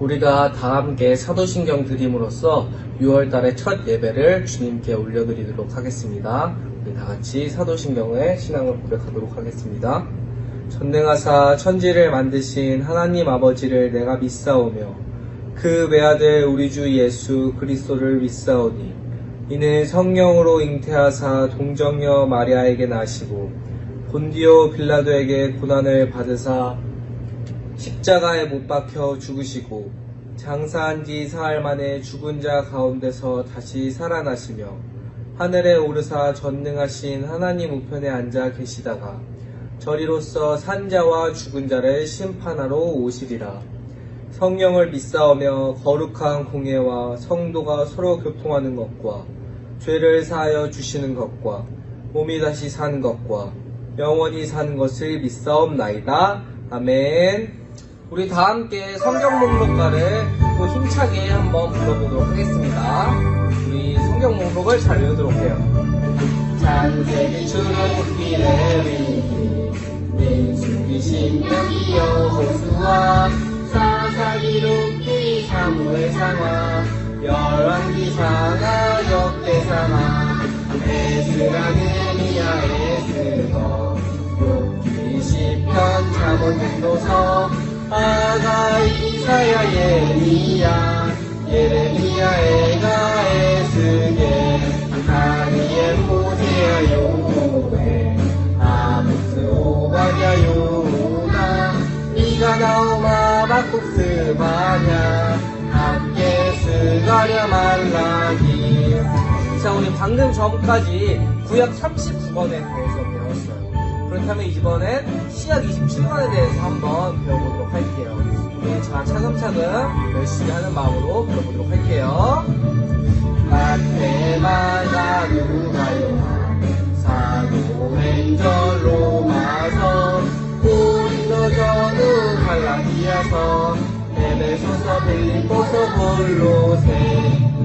우리가 다 함께 사도신경 드림으로써 6월달의 첫 예배를 주님께 올려드리도록 하겠습니다. 우리 다 같이 사도신경의 신앙을 고백하도록 하겠습니다. 전능하사 천지를 만드신 하나님 아버지를 내가 믿사오며 그 외아들 우리 주 예수 그리스도를 믿사오니 이는 성령으로 잉태하사 동정녀 마리아에게 나시고 본디오 빌라도에게 고난을 받으사 십자가에 못 박혀 죽으시고 장사한 지 사흘 만에 죽은 자 가운데서 다시 살아나시며 하늘에 오르사 전능하신 하나님 우편에 앉아 계시다가 저리로서 산자와 죽은 자를 심판하러 오시리라. 성령을 믿사오며 거룩한 공예와 성도가 서로 교통하는 것과 죄를 사하여 주시는 것과 몸이 다시 사는 것과 영원히 사는 것을 믿사옵나이다. 아멘. 우리 다 함께 성경 목록가를 또 힘차게 한번 불러보도록 하겠습니다. 우리 성경 목록을 잘 외우도록 해요. 창세기 출애굽기 레위기 민수기 신명기 여호수아 사사기 룻기 사무엘 상하 열왕기 상하 역대상하 에스라 느헤미야 에스더 욥기 시편 잠언 전도서 아가이 이사야 예레미야 에가 에스겔 다니엘 호세아 요엘 아모스 오바댜 요나 미가 나오마 바국 스바냐 함께 스가랴 말라기. 자, 우리 방금 전까지 구약 39권에 대해서 배웠어요. 그렇다면 이번엔 시약 27권에 대해서 한번 배워보도록 할게요. 우리 자, 차근차근 열심히 하는 마음으로 배워보도록 할게요. 마테마가 누가 요한 사도행전 로마서 고린도 전후 갈라디아서 에베소서 빌립보서 골로새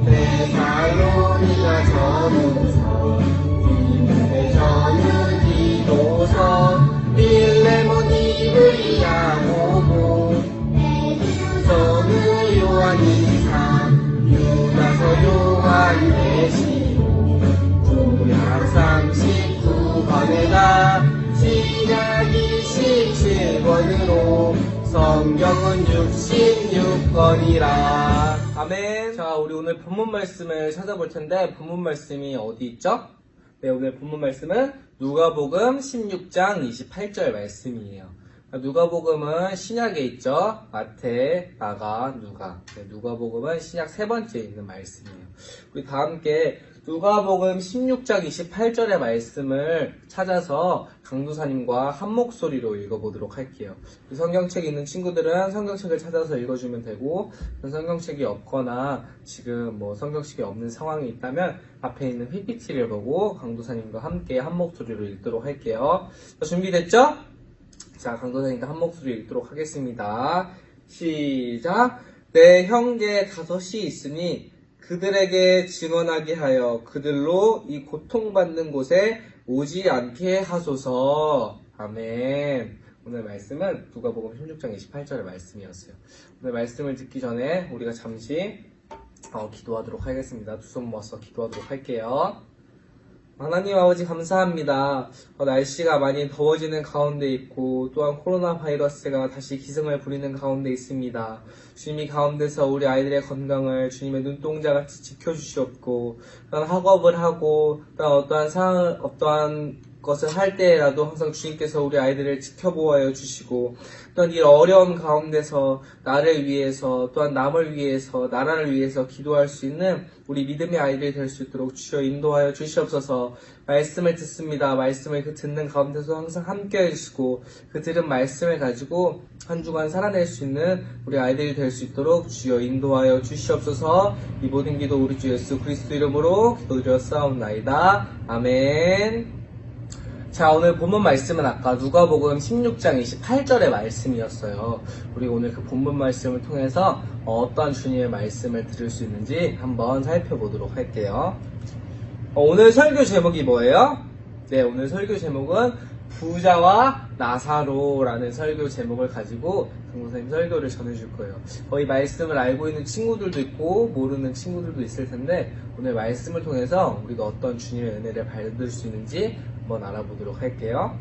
데살로니가 전후서 디모데 전후 디도서 빌레몬 이브리야 모고 전후 요한 이상 유다서 요한 계시록 구약 39권에다 신약 27권으로 성경은 66권이라. 아멘. 자, 우리 오늘 본문 말씀을 찾아볼 텐데 본문 말씀이 어디 있죠? 네, 오늘 본문 말씀은 누가복음 16장 28절 말씀이에요. 누가복음은 신약에 있죠. 마태, 마가, 누가. 네, 누가복음은 신약 세 번째에 있는 말씀이에요. 우리 다 함께 누가복음 16장 28절의 말씀을 찾아서 강도사님과 한 목소리로 읽어보도록 할게요. 성경책이 있는 친구들은 성경책을 찾아서 읽어주면 되고, 성경책이 없거나 지금 뭐 성경책이 없는 상황이 있다면 앞에 있는 PPT를 보고 강도사님과 함께 한 목소리로 읽도록 할게요. 자, 준비됐죠? 자, 강도사님과 한 목소리 읽도록 하겠습니다. 시작! 내 형제 5이 있으니 그들에게 증언하게 하여 그들로 이 고통받는 곳에 오지 않게 하소서. 아멘. 오늘 말씀은 누가복음 16장 28절의 말씀이었어요. 오늘 말씀을 듣기 전에 우리가 잠시 기도하도록 하겠습니다. 두 손 모아서 기도하도록 할게요. 하나님 아버지 감사합니다. 날씨가 많이 더워지는 가운데 있고 또한 코로나 바이러스가 다시 기승을 부리는 가운데 있습니다. 주님이 가운데서 우리 아이들의 건강을 주님의 눈동자같이 지켜주시옵고 또한 학업을 하고 또한 어떠한 것을 할 때라도 항상 주님께서 우리 아이들을 지켜보아여 주시고 또한 이 어려움 가운데서 나를 위해서 또한 남을 위해서 나라를 위해서 기도할 수 있는 우리 믿음의 아이들이 될 수 있도록 주여 인도하여 주시옵소서. 말씀을 듣습니다. 말씀을 듣는 가운데서 항상 함께 해주시고 그 들은 말씀을 가지고 한 주간 살아낼 수 있는 우리 아이들이 될 수 있도록 주여 인도하여 주시옵소서. 이 모든 기도 우리 주 예수 그리스도 이름으로 기도드렸사옵나이다. 아멘. 자, 오늘 본문 말씀은 아까 누가복음 16장 28절의 말씀이었어요. 우리 오늘 그 본문 말씀을 통해서 어떠한 주님의 말씀을 들을 수 있는지 한번 살펴보도록 할게요. 오늘 설교 제목이 뭐예요? 네, 오늘 설교 제목은 부자와 나사로라는 설교 제목을 가지고 강도사님 설교를 전해줄 거예요. 거의 말씀을 알고 있는 친구들도 있고 모르는 친구들도 있을 텐데 오늘 말씀을 통해서 우리가 어떤 주님의 은혜를 받을 수 있는지 한번 알아보도록 할게요.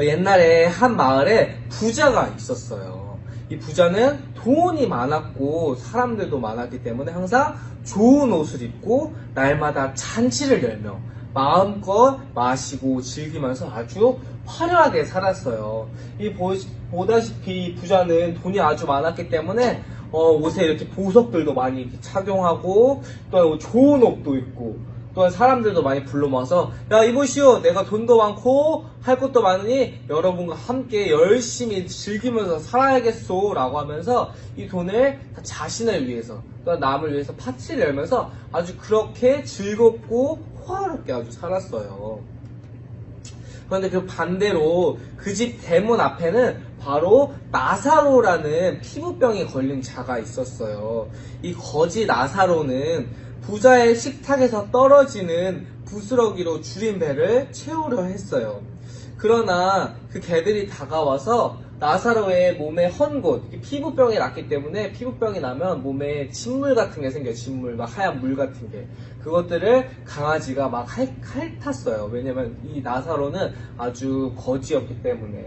옛날에 한 마을에 부자가 있었어요. 이 부자는 돈이 많았고 사람들도 많았기 때문에 항상 좋은 옷을 입고 날마다 잔치를 열며 마음껏 마시고 즐기면서 아주 화려하게 살았어요. 보다시피 부자는 돈이 아주 많았기 때문에 옷에 이렇게 보석들도 많이 이렇게 착용하고 또 좋은 옷도 입고 또한 사람들도 많이 불러 모아서 야 이보시오 내가 돈도 많고 할 것도 많으니 여러분과 함께 열심히 즐기면서 살아야겠소 라고 하면서 이 돈을 자신을 위해서 또한 남을 위해서 파티를 열면서 아주 그렇게 즐겁고 호화롭게 아주 살았어요. 그런데 그 반대로 그 집 대문 앞에는 바로 나사로라는 피부병에 걸린 자가 있었어요. 이 거지 나사로는 부자의 식탁에서 떨어지는 부스러기로 줄인 배를 채우려 했어요. 그러나 그 개들이 다가와서 나사로의 몸에 헌 곳, 피부병이 났기 때문에 피부병이 나면 몸에 진물 같은 게 생겨요. 진물, 막 하얀 물 같은 게. 그것들을 강아지가 막 핥았어요. 왜냐면 이 나사로는 아주 거지였기 때문에.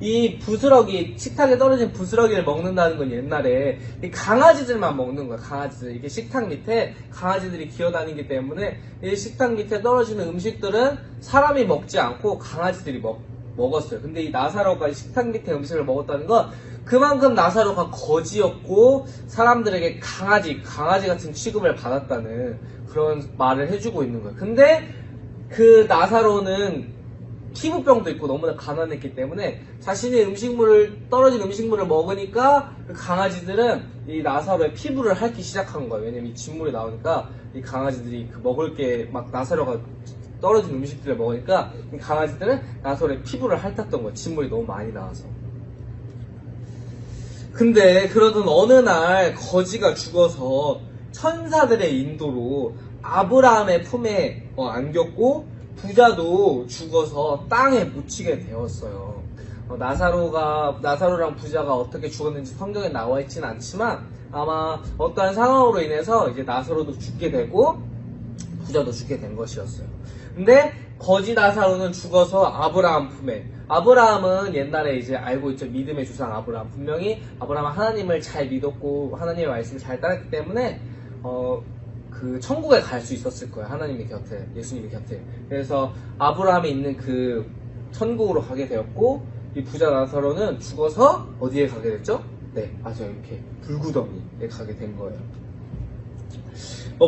이 부스러기, 식탁에 떨어진 부스러기를 먹는다는 건 옛날에 이 강아지들만 먹는 거야. 강아지들. 이게 식탁 밑에 강아지들이 기어다니기 때문에 이 식탁 밑에 떨어지는 음식들은 사람이 먹지 않고 강아지들이 먹었어요. 근데 이 나사로가 식탁 밑에 음식을 먹었다는 건 그만큼 나사로가 거지였고 사람들에게 강아지 같은 취급을 받았다는 그런 말을 해주고 있는 거예요. 근데 그 나사로는 피부병도 있고 너무나 가난했기 때문에 자신의 떨어진 음식물을 먹으니까 그 강아지들은 이 나사로의 피부를 핥기 시작한 거예요. 왜냐면 이 진물이 나오니까 이 강아지들이 먹을 게 막 나사로가 떨어진 음식들을 먹으니까 이 강아지들은 나사로의 피부를 핥았던 거예요. 진물이 너무 많이 나와서. 근데 그러던 어느 날 거지가 죽어서 천사들의 인도로 아브라함의 품에 안겼고 부자도 죽어서 땅에 묻히게 되었어요. 나사로랑 부자가 어떻게 죽었는지 성경에 나와 있지는 않지만 아마 어떠한 상황으로 인해서 이제 나사로도 죽게 되고 부자도 죽게 된 것이었어요. 근데 거지 나사로는 죽어서 아브라함 품에. 아브라함은 옛날에 이제 알고 있죠. 믿음의 조상 아브라함. 분명히 아브라함은 하나님을 잘 믿었고 하나님의 말씀을 잘 따랐기 때문에 그 천국에 갈 수 있었을 거예요. 하나님의 곁에, 예수님의 곁에. 그래서 아브라함이 있는 그 천국으로 가게 되었고 이 부자 나사로는 죽어서 어디에 가게 됐죠? 네, 맞아요. 이렇게 불구덩이에 가게 된 거예요.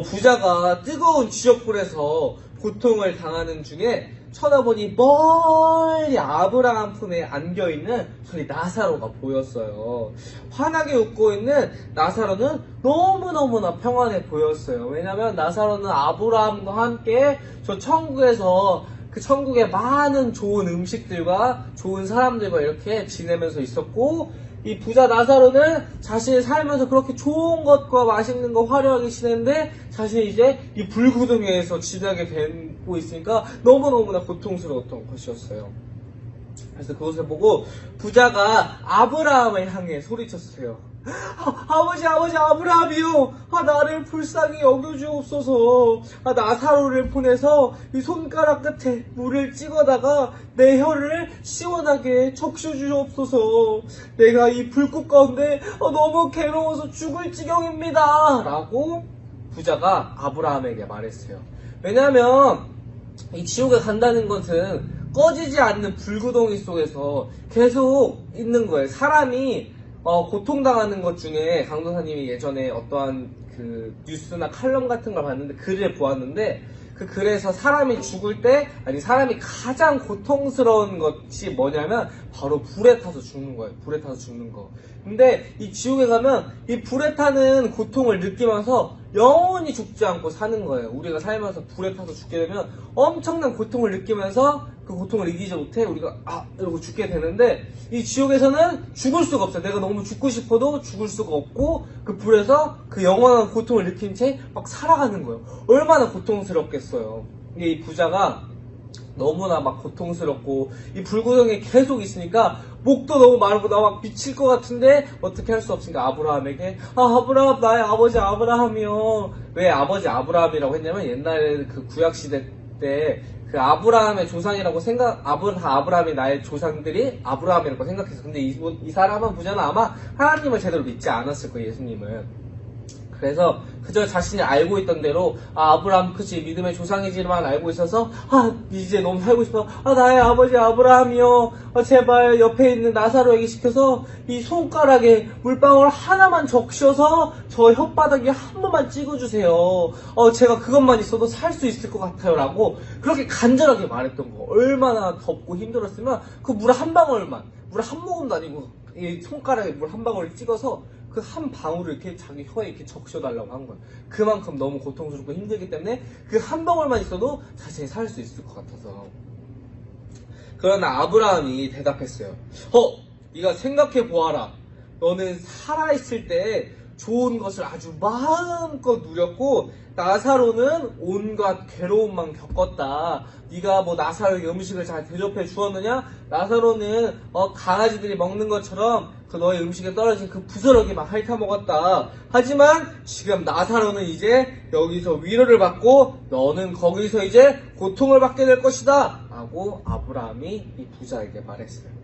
부자가 뜨거운 지옥불에서 고통을 당하는 중에 쳐다보니 멀리 아브라함 품에 안겨있는 저기 나사로가 보였어요. 환하게 웃고 있는 나사로는 너무너무나 평안해 보였어요. 왜냐면 나사로는 아브라함과 함께 저 천국에서 그 천국에 많은 좋은 음식들과 좋은 사람들과 이렇게 지내면서 있었고 이 부자 나사로는 자신이 살면서 그렇게 좋은 것과 맛있는 거 화려하게 지냈는데 자신이 이제 이 불구덩이에서 지내게 되고 있으니까 너무너무나 고통스러웠던 것이었어요. 그래서 그것을 보고 부자가 아브라함을 향해 소리쳤어요. 아버지 아브라함이요, 나를 불쌍히 여겨주옵소서. 나사로를 보내서 이 손가락 끝에 물을 찍어다가 내 혀를 시원하게 적셔주옵소서. 내가 이 불꽃 가운데 너무 괴로워서 죽을 지경입니다 라고 부자가 아브라함에게 말했어요. 왜냐하면 이 지옥에 간다는 것은 꺼지지 않는 불구덩이 속에서 계속 있는 거예요. 사람이 고통당하는 것 중에 강도사님이 예전에 어떠한 그 뉴스나 칼럼 같은 걸 봤는데 글을 보았는데 그 글에서 사람이 죽을 때 사람이 가장 고통스러운 것이 뭐냐면 바로 불에 타서 죽는 거예요. 불에 타서 죽는 거. 근데 이 지옥에 가면 이 불에 타는 고통을 느끼면서 영원히 죽지 않고 사는 거예요. 우리가 살면서 불에 타서 죽게 되면 엄청난 고통을 느끼면서 그 고통을 이기지 못해 우리가 이러고 죽게 되는데 이 지옥에서는 죽을 수가 없어요. 내가 너무 죽고 싶어도 죽을 수가 없고 그 불에서 그 영원한 고통을 느낀 채 막 살아가는 거예요. 얼마나 고통스럽겠어요. 근데 이 부자가 너무나 막 고통스럽고 이 불구덩이에 계속 있으니까 목도 너무 마르고 나 막 미칠 것 같은데 어떻게 할 수 없으니까 아브라함에게 아브라함 나의 아버지 아브라함이요. 왜 아버지 아브라함이라고 했냐면 옛날에 그 구약시대 때 그 아브라함의 조상이라고 아브라함이 나의 조상들이 아브라함이라고 생각해서 근데 이 사람은 부자는 아마 하나님을 제대로 믿지 않았을 거예요. 예수님을. 그래서 그저 자신이 알고 있던 대로 아브라함 그치 믿음의 조상이지만 알고 있어서 이제 너무 살고 싶어 나의 아버지 아브라함이요 제발 옆에 있는 나사로에게 시켜서 이 손가락에 물방울 하나만 적셔서 저 혓바닥에 한 번만 찍어주세요. 제가 그것만 있어도 살 수 있을 것 같아요 라고 그렇게 간절하게 말했던 거. 얼마나 덥고 힘들었으면 그 물 한 방울만 물 한 모금도 아니고 이 손가락에 물 한 방울을 찍어서 그 한 방울을 이렇게 자기 혀에 이렇게 적셔달라고 한 거예요. 그만큼 너무 고통스럽고 힘들기 때문에 그 한 방울만 있어도 자신이 살 수 있을 것 같아서. 그러나 아브라함이 대답했어요. 네가 생각해 보아라. 너는 살아있을 때 좋은 것을 아주 마음껏 누렸고 나사로는 온갖 괴로움만 겪었다. 네가 뭐 나사로에게 음식을 잘 대접해 주었느냐? 나사로는 강아지들이 먹는 것처럼 그 너의 음식에 떨어진 그 부스러기만 핥아먹었다. 하지만 지금 나사로는 이제 여기서 위로를 받고 너는 거기서 이제 고통을 받게 될 것이다 라고 아브라함이 이 부자에게 말했어요.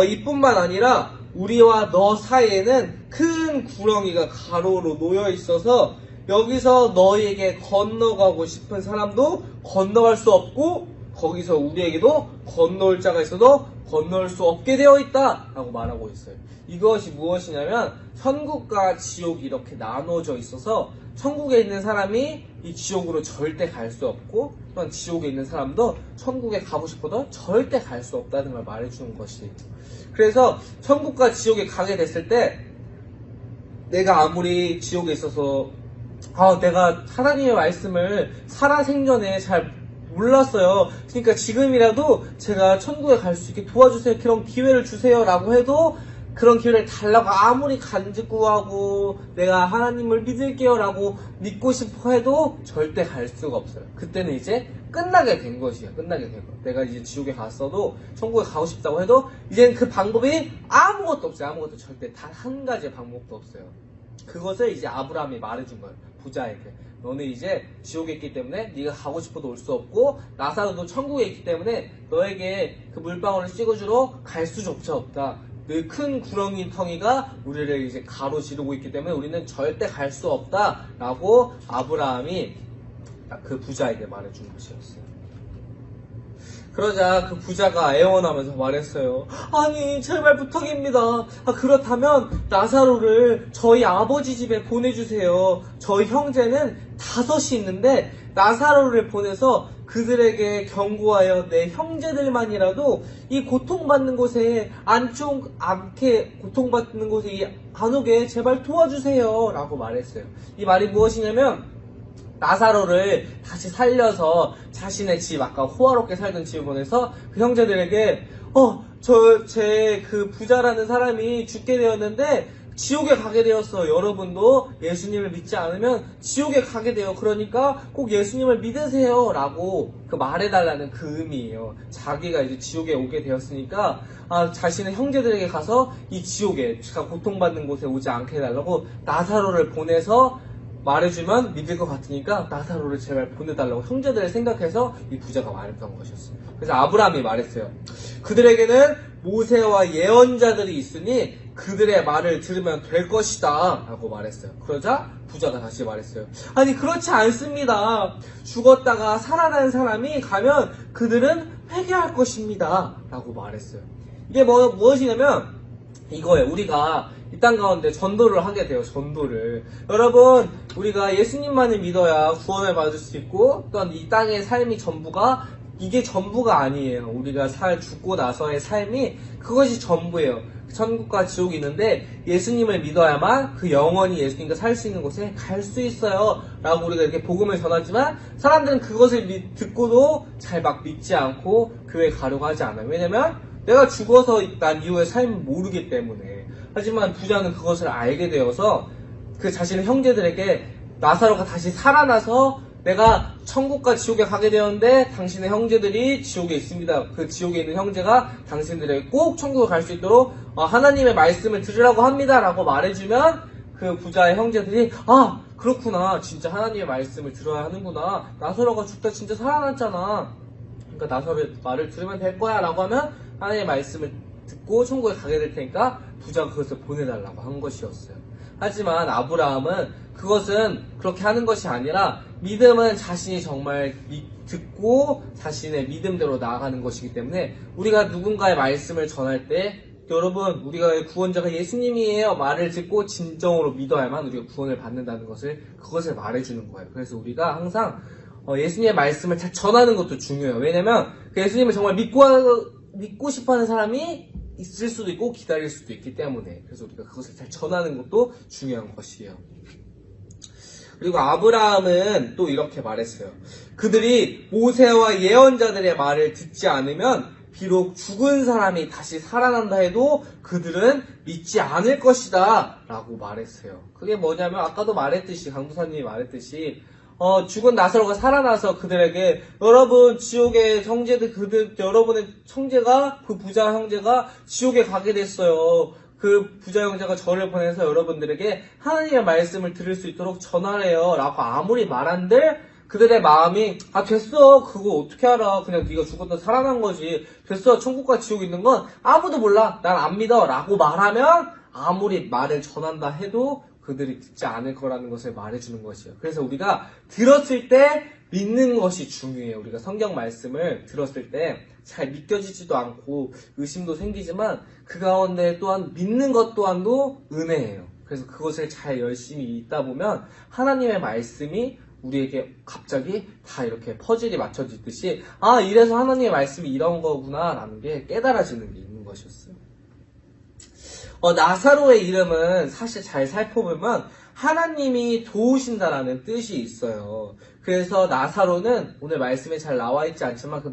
이뿐만 아니라 우리와 너 사이에는 큰 구렁이가 가로로 놓여 있어서 여기서 너희에게 건너가고 싶은 사람도 건너갈 수 없고 거기서 우리에게도 건너올 자가 있어도 건너올 수 없게 되어 있다 라고 말하고 있어요. 이것이 무엇이냐면 천국과 지옥이 이렇게 나눠져 있어서 천국에 있는 사람이 이 지옥으로 절대 갈 수 없고 또한 지옥에 있는 사람도 천국에 가고 싶어도 절대 갈 수 없다는 걸 말해주는 것이에요. 그래서 천국과 지옥에 가게 됐을 때 내가 아무리 지옥에 있어서 내가 하나님의 말씀을 살아생전에 잘 몰랐어요. 그러니까 지금이라도 제가 천국에 갈 수 있게 도와주세요. 그런 기회를 주세요. 라고 해도 그런 기회를 달라고 아무리 간구하고 내가 하나님을 믿을게요. 라고 믿고 싶어 해도 절대 갈 수가 없어요. 그때는 이제 끝나게 된 것이에요. 끝나게 된 거. 내가 이제 지옥에 갔어도 천국에 가고 싶다고 해도 이제는 그 방법이 아무것도 없어요. 아무것도 절대 단 한 가지의 방법도 없어요. 그것을 이제 아브라함이 말해준 거예요. 부자에게. 너는 이제 지옥에 있기 때문에 네가 가고 싶어도 올 수 없고 나사로도 천국에 있기 때문에 너에게 그 물방울을 찍어주러 갈 수조차 없다. 그 큰 구렁이 텅이가 우리를 이제 가로지르고 있기 때문에 우리는 절대 갈 수 없다 라고 아브라함이 그 부자에게 말해준 것이었어요. 그러자 그 부자가 애원하면서 말했어요. 아니 제발 부탁입니다. 그렇다면 나사로를 저희 아버지 집에 보내주세요. 저희 형제는 5이 있는데 나사로를 보내서 그들에게 경고하여 내 형제들만이라도 이 고통받는 곳에 않게 고통받는 곳에 안 오게 제발 도와주세요 라고 말했어요. 이 말이 무엇이냐면 나사로를 다시 살려서 자신의 집, 아까 호화롭게 살던 집을 보내서 그 형제들에게 제 그 부자라는 사람이 죽게 되었는데 지옥에 가게 되었어. 여러분도 예수님을 믿지 않으면 지옥에 가게 돼요. 그러니까 꼭 예수님을 믿으세요 라고 그 말해달라는 그 의미예요. 자기가 이제 지옥에 오게 되었으니까 자신의 형제들에게 가서 이 지옥에 제가 고통받는 곳에 오지 않게 해달라고 나사로를 보내서 말해주면 믿을 것 같으니까 나사로를 제발 보내달라고 형제들을 생각해서 이 부자가 말했던 것이었어요. 그래서 아브라함이 말했어요. 그들에게는 모세와 예언자들이 있으니 그들의 말을 들으면 될 것이다 라고 말했어요. 그러자 부자가 다시 말했어요. 아니 그렇지 않습니다. 죽었다가 살아난 사람이 가면 그들은 회개할 것입니다 라고 말했어요. 이게 무엇이냐면 이거예요. 우리가 이 땅 가운데 전도를 하게 돼요. 전도를. 여러분 우리가 예수님만을 믿어야 구원을 받을 수 있고 또한 이 땅의 삶이 전부가 이게 전부가 아니에요. 우리가 죽고 나서의 삶이 그것이 전부예요. 천국과 지옥이 있는데 예수님을 믿어야만 그 영원히 예수님과 살 수 있는 곳에 갈 수 있어요 라고 우리가 이렇게 복음을 전하지만 사람들은 그것을 듣고도 잘 막 믿지 않고 교회에 가려고 하지 않아요. 왜냐면 내가 죽어서 난 이후의 삶을 모르기 때문에. 하지만 부자는 그것을 알게 되어서 그 자신의 형제들에게 나사로가 다시 살아나서 내가 천국과 지옥에 가게 되었는데 당신의 형제들이 지옥에 있습니다. 그 지옥에 있는 형제가 당신들에게 꼭 천국에 갈 수 있도록 하나님의 말씀을 들으라고 합니다 라고 말해주면 그 부자의 형제들이 아 그렇구나 진짜 하나님의 말씀을 들어야 하는구나 나사로가 죽다 진짜 살아났잖아 그러니까 나사로의 말을 들으면 될 거야 라고 하면 하나님의 말씀을 듣고 천국에 가게 될 테니까 부자가 그것을 보내달라고 한 것이었어요. 하지만 아브라함은 그것은 그렇게 하는 것이 아니라 믿음은 자신이 정말 듣고 자신의 믿음대로 나아가는 것이기 때문에 우리가 누군가의 말씀을 전할 때 여러분 우리가 구원자가 예수님이에요 말을 듣고 진정으로 믿어야만 우리가 구원을 받는다는 그것을 말해주는 거예요. 그래서 우리가 항상 예수님의 말씀을 잘 전하는 것도 중요해요. 왜냐면 그 예수님을 정말 믿고 싶어하는 사람이 있을 수도 있고 기다릴 수도 있기 때문에 그래서 우리가 그것을 잘 전하는 것도 중요한 것이에요. 그리고 아브라함은 또 이렇게 말했어요. 그들이 모세와 예언자들의 말을 듣지 않으면 비록 죽은 사람이 다시 살아난다 해도 그들은 믿지 않을 것이다 라고 말했어요. 그게 뭐냐면 아까도 말했듯이 강부사님이 말했듯이 죽은 나사로가 살아나서 그들에게 여러분 지옥의 형제들 여러분의 형제가 그 부자 형제가 지옥에 가게 됐어요. 그 부자 형제가 저를 보내서 여러분들에게 하나님의 말씀을 들을 수 있도록 전하래요 라고 아무리 말한들 그들의 마음이 됐어 그거 어떻게 알아 그냥 네가 죽었다 살아난 거지 됐어 천국과 지옥 있는 건 아무도 몰라 난 안 믿어 라고 말하면 아무리 말을 전한다 해도 그들이 듣지 않을 거라는 것을 말해주는 것이에요. 그래서 우리가 들었을 때 믿는 것이 중요해요. 우리가 성경 말씀을 들었을 때 잘 믿겨지지도 않고 의심도 생기지만 그 가운데 또한 믿는 것 또한도 은혜예요. 그래서 그것을 잘 열심히 읽다 보면 하나님의 말씀이 우리에게 갑자기 다 이렇게 퍼즐이 맞춰지듯이 이래서 하나님의 말씀이 이런 거구나 라는 게 깨달아지는 게 있는 것이었어요. 나사로의 이름은 사실 잘 살펴보면 하나님이 도우신다라는 뜻이 있어요. 그래서 나사로는 오늘 말씀에 잘 나와 있지 않지만 그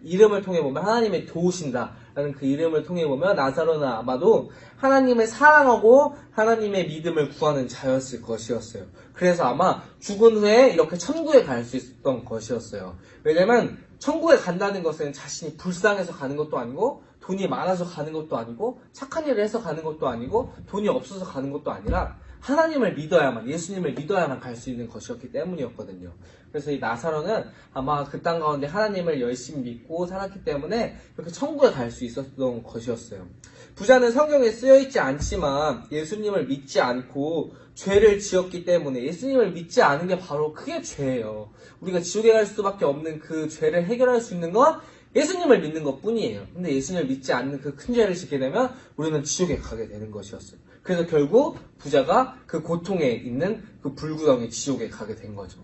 이름을 통해 보면 하나님이 도우신다라는 그 이름을 통해 보면 나사로는 아마도 하나님을 사랑하고 하나님의 믿음을 구하는 자였을 것이었어요. 그래서 아마 죽은 후에 이렇게 천국에 갈 수 있었던 것이었어요. 왜냐면 천국에 간다는 것은 자신이 불쌍해서 가는 것도 아니고 돈이 많아서 가는 것도 아니고 착한 일을 해서 가는 것도 아니고 돈이 없어서 가는 것도 아니라 하나님을 믿어야만 예수님을 믿어야만 갈 수 있는 것이었기 때문이었거든요. 그래서 이 나사로는 아마 그 땅 가운데 하나님을 열심히 믿고 살았기 때문에 이렇게 천국에 갈 수 있었던 것이었어요. 부자는 성경에 쓰여있지 않지만 예수님을 믿지 않고 죄를 지었기 때문에 예수님을 믿지 않은 게 바로 그게 죄예요. 우리가 지옥에 갈 수밖에 없는 그 죄를 해결할 수 있는 건 예수님을 믿는 것 뿐이에요. 근데 예수님을 믿지 않는 그 큰 죄를 짓게 되면 우리는 지옥에 가게 되는 것이었어요. 그래서 결국 부자가 그 고통에 있는 그 불구덩이 지옥에 가게 된 거죠.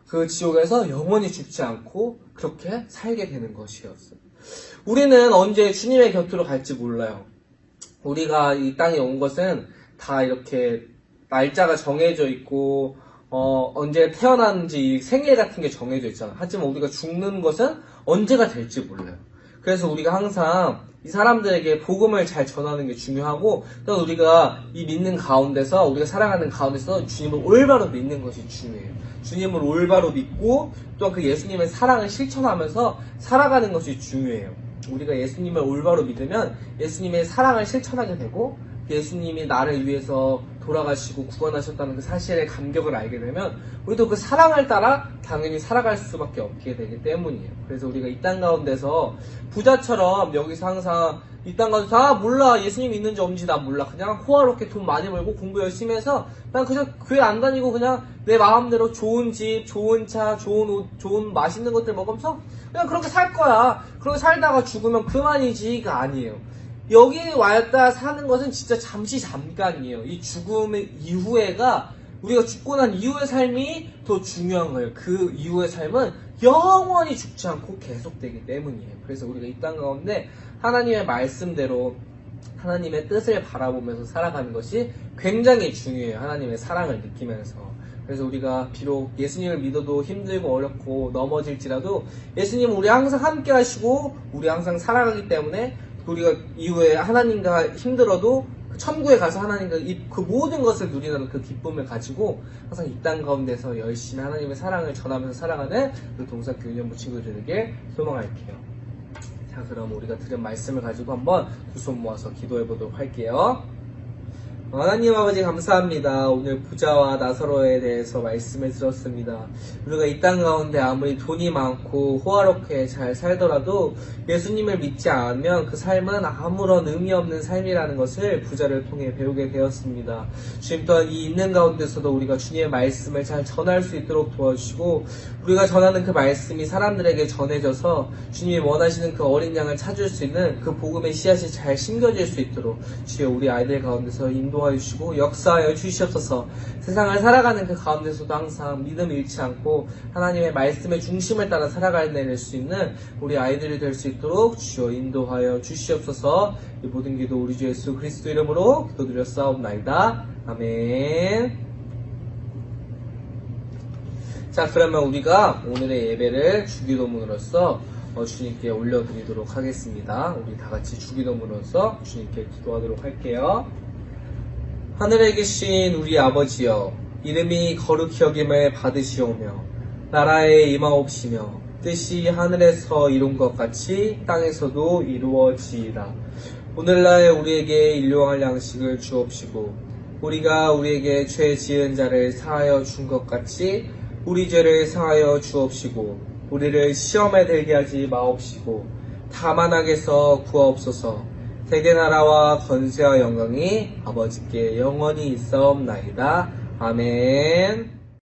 그 지옥에서 영원히 죽지 않고 그렇게 살게 되는 것이었어요. 우리는 언제 주님의 곁으로 갈지 몰라요. 우리가 이 땅에 온 것은 다 이렇게 날짜가 정해져 있고 언제 태어났는지 생일 같은 게 정해져 있잖아. 하지만 우리가 죽는 것은 언제가 될지 몰라요. 그래서 우리가 항상 이 사람들에게 복음을 잘 전하는 게 중요하고 또 우리가 이 믿는 가운데서 우리가 살아가는 가운데서 주님을 올바로 믿는 것이 중요해요. 주님을 올바로 믿고 또 그 예수님의 사랑을 실천하면서 살아가는 것이 중요해요. 우리가 예수님을 올바로 믿으면 예수님의 사랑을 실천하게 되고 예수님이 나를 위해서 돌아가시고 구원하셨다는 그 사실의 감격을 알게 되면 우리도 그 사랑을 따라 당연히 살아갈 수밖에 없게 되기 때문이에요. 그래서 우리가 이 땅 가운데서 부자처럼 여기서 항상 이 땅 가운데서 몰라 예수님이 있는지 없는지 나 몰라 그냥 호화롭게 돈 많이 벌고 공부 열심히 해서 난 그냥 교회 안 다니고 그냥 내 마음대로 좋은 집, 좋은 차, 좋은 옷, 좋은 맛있는 것들 먹으면서 그냥 그렇게 살 거야. 그렇게 살다가 죽으면 그만이지가 아니에요. 여기 왔다 사는 것은 진짜 잠깐이에요. 이 죽음 이후에가 우리가 죽고 난 이후의 삶이 더 중요한 거예요. 그 이후의 삶은 영원히 죽지 않고 계속되기 때문이에요. 그래서 우리가 이 땅 가운데 하나님의 말씀대로 하나님의 뜻을 바라보면서 살아가는 것이 굉장히 중요해요. 하나님의 사랑을 느끼면서. 그래서 우리가 비록 예수님을 믿어도 힘들고 어렵고 넘어질지라도 예수님은 우리 항상 함께 하시고 우리 항상 살아가기 때문에 우리가 이후에 하나님과 힘들어도 천국에 가서 하나님과 그 모든 것을 누리는 그 기쁨을 가지고 항상 이 땅 가운데서 열심히 하나님의 사랑을 전하면서 살아가는 우리 동사교 유년부 친구들에게 소망할게요. 자, 그럼 우리가 들은 말씀을 가지고 한번 두 손 모아서 기도해 보도록 할게요. 하나님 아버지 감사합니다. 오늘 부자와 나사로에 대해서 말씀을 들었습니다. 우리가 이 땅 가운데 아무리 돈이 많고 호화롭게 잘 살더라도 예수님을 믿지 않으면 그 삶은 아무런 의미 없는 삶이라는 것을 부자를 통해 배우게 되었습니다. 주님 또한 이 있는 가운데서도 우리가 주님의 말씀을 잘 전할 수 있도록 도와주시고 우리가 전하는 그 말씀이 사람들에게 전해져서 주님이 원하시는 그 어린 양을 찾을 수 있는 그 복음의 씨앗이 잘 심겨질 수 있도록 주여 우리 아이들 가운데서 인도하여 주시고 역사하여 주시옵소서. 세상을 살아가는 그 가운데서도 항상 믿음 잃지 않고 하나님의 말씀의 중심을 따라 살아가낼 수 있는 우리 아이들이 될 수 있도록 주여 인도하여 주시옵소서. 이 모든 기도 우리 주 예수 그리스도 이름으로 기도드렸사옵나이다. 아멘. 자, 그러면 우리가 오늘의 예배를 주기도문으로써 주님께 올려드리도록 하겠습니다. 우리 다같이 주기도문으로써 주님께 기도하도록 할게요. 하늘에 계신 우리 아버지여, 이름이 거룩히 여김을 받으시오며 나라에 임하옵시며 뜻이 하늘에서 이룬 것 같이 땅에서도 이루어지이다. 오늘날 우리에게 일용할 양식을 주옵시고 우리가 우리에게 죄 지은 자를 사하여 준 것 같이 우리 죄를 사하여 주옵시고 우리를 시험에 들게 하지 마옵시고 다만 악에서 구하옵소서. 세계 나라와 권세와 영광이 아버지께 영원히 있사옵나이다. 아멘.